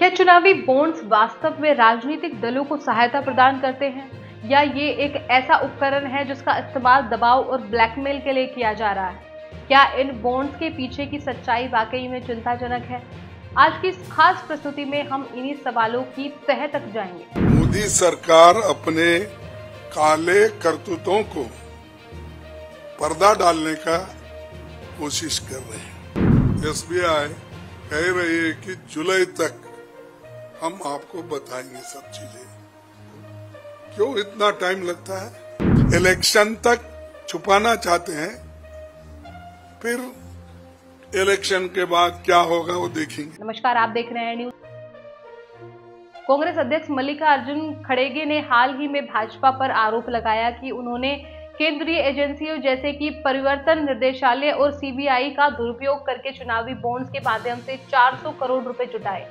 क्या चुनावी बॉन्ड्स वास्तव में राजनीतिक दलों को सहायता प्रदान करते हैं या ये एक ऐसा उपकरण है जिसका इस्तेमाल दबाव और ब्लैकमेल के लिए किया जा रहा है? क्या इन बॉन्ड्स के पीछे की सच्चाई वाकई में चिंताजनक है? आज की इस खास प्रस्तुति में हम इन्हीं सवालों की तह तक जाएंगे। मोदी सरकार अपने काले करतूतों को पर्दा डालने का कोशिश कर रही है। एसबीआई कह रही है कि जुलाई तक हम आपको बताएंगे सब चीजें। क्यों इतना टाइम लगता है? इलेक्शन तक छुपाना चाहते हैं, फिर इलेक्शन के बाद क्या होगा वो देखेंगे। नमस्कार, आप देख रहे हैं न्यूज। कांग्रेस अध्यक्ष मल्लिकार्जुन खड़गे ने हाल ही में भाजपा पर आरोप लगाया कि उन्होंने केंद्रीय एजेंसियों जैसे कि परिवर्तन निदेशालय और सीबीआई का दुरुपयोग करके चुनावी बॉन्ड्स के माध्यम से 400 करोड़ रुपए जुटाए।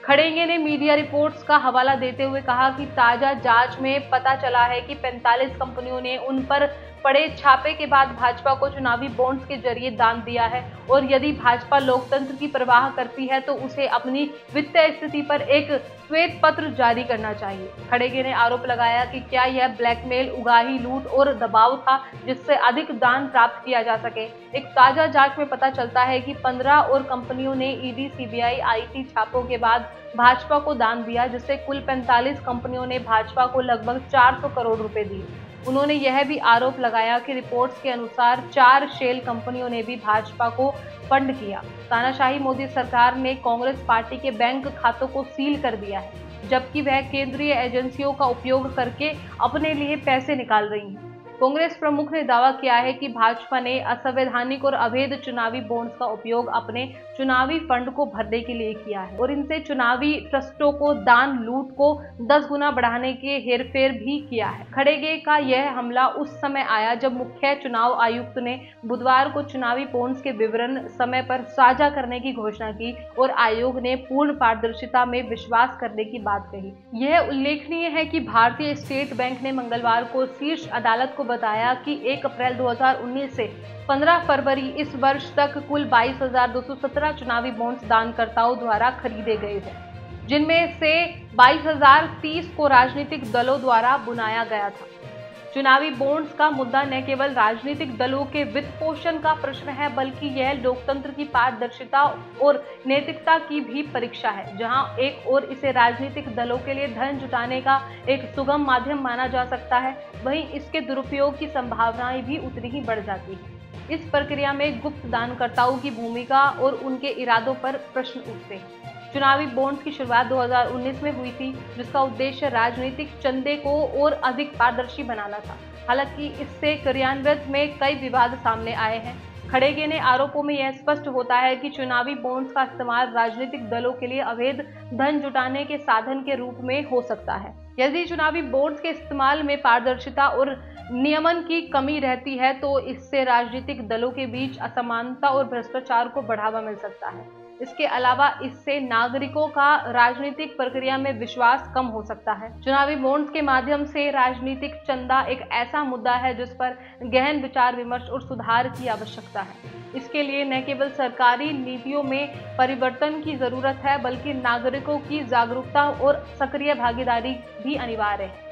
खड़गे ने मीडिया रिपोर्ट्स का हवाला देते हुए कहा कि ताजा जांच में पता चला है कि 45 कंपनियों ने उन पर पड़े छापे के बाद भाजपा को चुनावी बॉन्ड्स के जरिए दान दिया है और यदि भाजपा लोकतंत्र की परवाह करती है तो उसे अपनी वित्तीय स्थिति पर एक श्वेत पत्र जारी करना चाहिए। खड़गे ने आरोप लगाया कि क्या यह ब्लैकमेल, उगाही, लूट और दबाव था जिससे अधिक दान प्राप्त किया जा सके। एक ताजा जांच में पता चलता है कि 15 और कंपनियों ने ईडी, सीबीआई, आईटी छापों के बाद भाजपा को दान दिया, जिससे कुल 45 कंपनियों ने भाजपा को लगभग 400 करोड़ रुपए दिए। उन्होंने यह भी आरोप लगाया कि रिपोर्ट्स के अनुसार 4 शेल कंपनियों ने भी भाजपा को फंड किया। तानाशाही मोदी सरकार ने कांग्रेस पार्टी के बैंक खातों को सील कर दिया है, जबकि वह केंद्रीय एजेंसियों का उपयोग करके अपने लिए पैसे निकाल रही है। कांग्रेस प्रमुख ने दावा किया है कि भाजपा ने असंवैधानिक और अवैध चुनावी बॉन्ड्स का उपयोग अपने चुनावी फंड को भरने के लिए किया है और इनसे चुनावी ट्रस्टों को दान, लूट को 10 गुना बढ़ाने के हेरफेर भी किया है। खड़गे का यह हमला उस समय आया जब मुख्य चुनाव आयुक्त ने बुधवार को चुनावी बॉन्ड्स के विवरण समय पर साझा करने की घोषणा की और आयोग ने पूर्ण पारदर्शिता में विश्वास करने की बात कही। यह उल्लेखनीय है कि भारतीय स्टेट बैंक ने मंगलवार को शीर्ष अदालत को बताया कि 1 अप्रैल 2019 से 15 फरवरी इस वर्ष तक कुल 22,217 चुनावी बॉन्ड्स दानकर्ताओं द्वारा खरीदे गए हैं, जिनमें से 22,030 को राजनीतिक दलों द्वारा बुनाया गया था। चुनावी बॉन्ड्स का मुद्दा न केवल राजनीतिक दलों के वित्त पोषण का प्रश्न है, बल्कि यह लोकतंत्र की पारदर्शिता और नैतिकता की भी परीक्षा है। जहां एक ओर इसे राजनीतिक दलों के लिए धन जुटाने का एक सुगम माध्यम माना जा सकता है, वहीं इसके दुरुपयोग की संभावनाएं भी उतनी ही बढ़ जाती है। इस प्रक्रिया में गुप्त दानकर्ताओं की भूमिका और उनके इरादों पर प्रश्न उठते हैं। चुनावी बॉन्ड्स की शुरुआत 2019 में हुई थी, जिसका उद्देश्य राजनीतिक चंदे को और अधिक पारदर्शी बनाना था। हालांकि इससे क्रियान्वयन में कई विवाद सामने आए हैं। खड़गे ने आरोपों में यह स्पष्ट होता है कि चुनावी बॉन्ड्स का इस्तेमाल राजनीतिक दलों के लिए अवैध धन जुटाने के साधन के रूप में हो सकता है। यदि चुनावी बॉन्ड्स के इस्तेमाल में पारदर्शिता और नियमन की कमी रहती है तो इससे राजनीतिक दलों के बीच असमानता और भ्रष्टाचार को बढ़ावा मिल सकता है। इसके अलावा इससे नागरिकों का राजनीतिक प्रक्रिया में विश्वास कम हो सकता है। चुनावी बॉन्ड्स के माध्यम से राजनीतिक चंदा एक ऐसा मुद्दा है जिस पर गहन विचार विमर्श और सुधार की आवश्यकता है। इसके लिए न केवल सरकारी नीतियों में परिवर्तन की जरूरत है, बल्कि नागरिकों की जागरूकता और सक्रिय भागीदारी भी अनिवार्य है।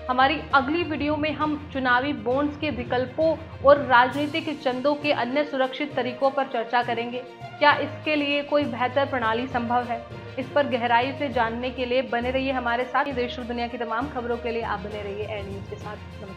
हमारी अगली वीडियो में हम चुनावी बॉन्ड्स के विकल्पों और राजनीतिक चंदों के अन्य सुरक्षित तरीकों पर चर्चा करेंगे। क्या इसके लिए कोई बेहतर प्रणाली संभव है? इस पर गहराई से जानने के लिए बने रहिए हमारे साथ। देश और दुनिया की तमाम खबरों के लिए आप बने रहिए ए न्यूज के साथ। नमस्कार।